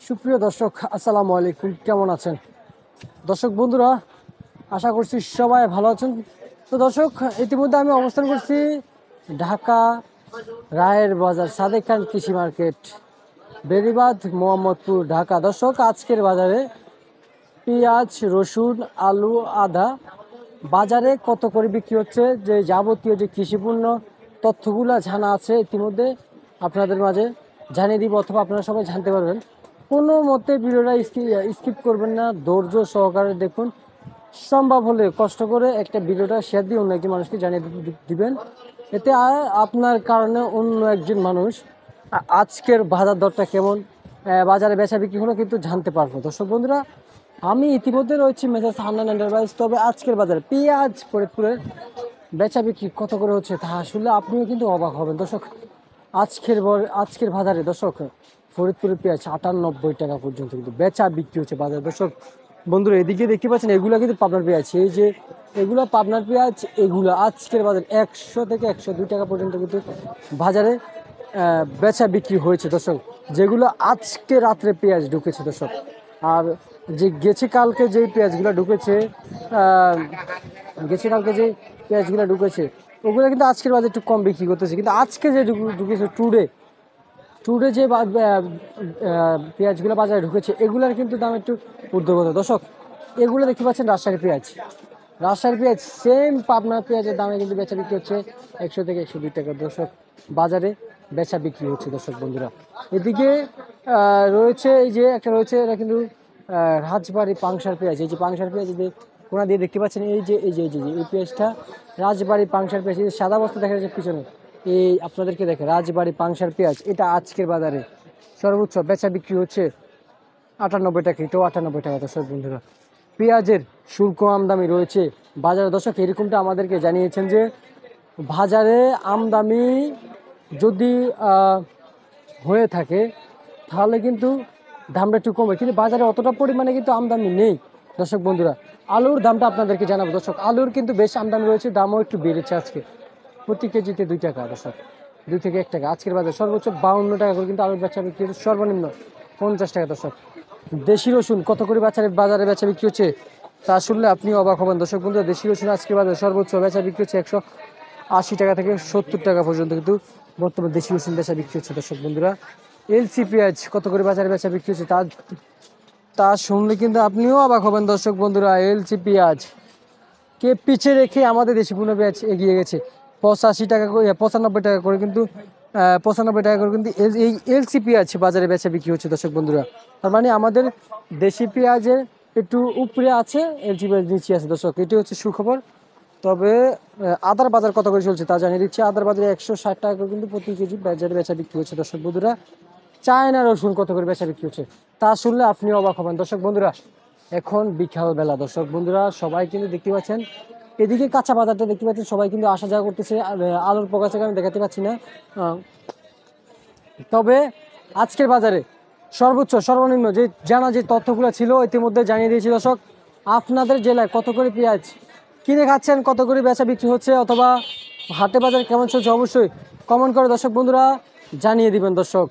সুপ্রিয় দর্শক, আসসালামু আলাইকুম। কেমন আছেন দর্শক বন্ধুরা? আশা করছি সবাই ভালো আছেন। তো দর্শক, ইতিমধ্যে আমি অবস্থান করছি ঢাকা রায়ের বাজার সাদেক খান কৃষি মার্কেট, বেড়িবাঁধ, মোহাম্মদপুর, ঢাকা। দর্শক, আজকের বাজারে পেঁয়াজ, রসুন, আলু, আদা বাজারে কত করে বিক্রি হচ্ছে, যে যাবতীয় যে কৃষিপূর্ণ তথ্যগুলো জানা আছে ইতিমধ্যে আপনাদের মাঝে জানিয়ে দিব, অথবা আপনারা সবাই জানতে পারবেন। কোনো মতে ভিডিওটা স্কিপ করবেন না, ধৈর্য সহকারে দেখুন। সম্ভব হলে কষ্ট করে একটা ভিডিওটা শেয়ার দিয়ে অন্য একজন মানুষকে জানিয়ে দিবেন। এতে আপনার কারণে অন্য একজন মানুষ আজকের বাজার দরটা কেমন, বাজারে বেচা বিক্রি হলো কিন্তু জানতে পারবো। দর্শক বন্ধুরা, আমি ইতিমধ্যে রয়েছি মেসার্স হান্নান এন্টারপ্রাইজ। তবে আজকের বাজারে পেঁয়াজ ফরিদপুরে বেচা বিক্রি কত করে হচ্ছে তা আসলে আপনিও কিন্তু অবাক হবেন। দর্শক, আজকের বাজারে দর্শক ফরিদপুরের পেঁয়াজ 98 টাকা পর্যন্ত কিন্তু বেচা বিক্রি হচ্ছে বাজারে। দর্শক বন্ধুরা, এদিকে দেখতে পাচ্ছেন এগুলা কিন্তু পাবনার পেঁয়াজ। এই যে এগুলো পাবনার পেঁয়াজ, এগুলো আজকের বাজারে 100 থেকে 102 টাকা পর্যন্ত কিন্তু বাজারে বেচা বিক্রি হয়েছে দর্শক, যেগুলো আজকে রাত্রে পেঁয়াজ ঢুকেছে দর্শক। আর যে গেছে কালকে যেই পেঁয়াজগুলো ঢুকেছে, গেছে কালকে যে পেঁয়াজগুলো ঢুকেছে ওগুলো কিন্তু আজকের বাজারে একটু কম বিক্রি করতেছে। কিন্তু আজকে যে ঢুকেছে টুডে টুডে যে পেঁয়াজগুলো বাজারে ঢুকেছে এগুলোর কিন্তু দাম একটু ঊর্ধ্বগত দর্শক। এগুলো দেখতে পাচ্ছেন রাজশাহী পেঁয়াজ। রাজশাহীর পেঁয়াজ সেম পাবনার পেঁয়াজের দামে কিন্তু বেচা বিক্রি হচ্ছে 100 থেকে 102 টাকা দর্শক, বাজারে বেচা বিক্রি হচ্ছে দর্শক বন্ধুরা। এদিকে রয়েছে এই যে একটা রয়েছে, এটা কিন্তু রাজবাড়ি পাংশার পেঁয়াজ। এই যে পাংশার পেঁয়াজ যে কোনা দিয়ে দেখতে পাচ্ছেন, এই পেঁয়াজটা রাজবাড়ি পাংশার পেঁয়াজ। এই যে সাদা বস্তা দেখা যাচ্ছে পিছনে, এই আপনাদেরকে দেখে রাজবাড়ি পাংশার পেঁয়াজ। এটা আজকের বাজারে সর্বোচ্চ বেচা বিক্রি হচ্ছে 98 টাকা, এটাও 98 টাকা দর্শক বন্ধুরা। পেঁয়াজের শুল্ক আমদানি রয়েছে বাজারে দর্শক, এরকমটা আমাদেরকে জানিয়েছেন যে বাজারে আমদানি যদি হয়ে থাকে তাহলে কিন্তু দামটা একটু কমে, কিন্তু বাজারে অতটা পরিমাণে কিন্তু আমদানি নেই দর্শক বন্ধুরা। আলুর দামটা আপনাদেরকে জানাবো দর্শক, আলুর কিন্তু বেশ আমদানি রয়েছে, দামও একটু বেড়েছে আজকে, প্রতি কেজিতে 2 টাকা দর্শক, 2 থেকে 1 টাকা। আজকের বাজারে সর্বোচ্চ 52 টাকা করে কিন্তু আলুর বেচা বিক্রি হচ্ছে, সর্বনিম্ন 50 টাকা দর্শক। দেশি রসুন কত করে বাজারে বেচা বিক্রি হচ্ছে তা শুনলে আপনি অবাক হবেন দর্শক বন্ধুরা। দেশি রসুন আজকের বাজারে সর্বোচ্চ বেচা বিক্রি হচ্ছে 180 টাকা থেকে 70 টাকা পর্যন্ত কিন্তু বর্তমানে দেশি রসুন বেচা বিক্রি হচ্ছে দর্শক বন্ধুরা। এলসি পেঁয়াজ কত করে বাজারে বেচা বিক্রি হচ্ছে তা তা শুনলে কিন্তু আপনিও অবাক হবেন দর্শক বন্ধুরা। এলসি পেঁয়াজ কে পিছিয়ে রেখে আমাদের দেশি পূর্ণ পেঁয়াজ এগিয়ে গেছে 85 টাকা করে, 95 টাকা করে কিন্তু 95 টাকা করে কিন্তু এই এলসি পেঁয়াজ বাজারে বেচা বিক্রি হচ্ছে দর্শক বন্ধুরা। তার মানে আমাদের দেশি পেঁয়াজের একটু উপরে আছে, এলসি পেঁয়াজ নিচে আছে দর্শক, এটি হচ্ছে সুখবর। তবে আদার বাজার কত করে চলছে তা জানিয়ে দিচ্ছি। আদার বাজারে 160 টাকা করে কিন্তু প্রতি কেজি বাজারে বেচা বিক্রি হচ্ছে দর্শক বন্ধুরা। চায়না রসুন কত করে বেচা বিক্রি হচ্ছে তা শুনলে আপনি অবাক হবেন দর্শক বন্ধুরা। এখন বিকাল বেলা দর্শক বন্ধুরা, সবাই কিন্তু দেখতে পাচ্ছেন এদিকে কাঁচা বাজারটা দেখতে পাচ্ছেন, সবাই কিন্তু আসা যাওয়া করতেছে। আলুর প্রকাশকে আমি দেখাতে পাচ্ছি না। তবে আজকের বাজারে সর্বোচ্চ সর্বনিম্ন যে জানা যে তথ্যগুলো ছিল ইতিমধ্যে জানিয়ে দিয়েছি দর্শক। আপনাদের জেলায় কত করে পেঁয়াজ কিনে খাচ্ছেন, কত করে বেচা বিক্রি হচ্ছে, অথবা হাটে বাজার কেমন চলছে অবশ্যই কমেন্ট করে দর্শক বন্ধুরা জানিয়ে দিবেন দর্শক।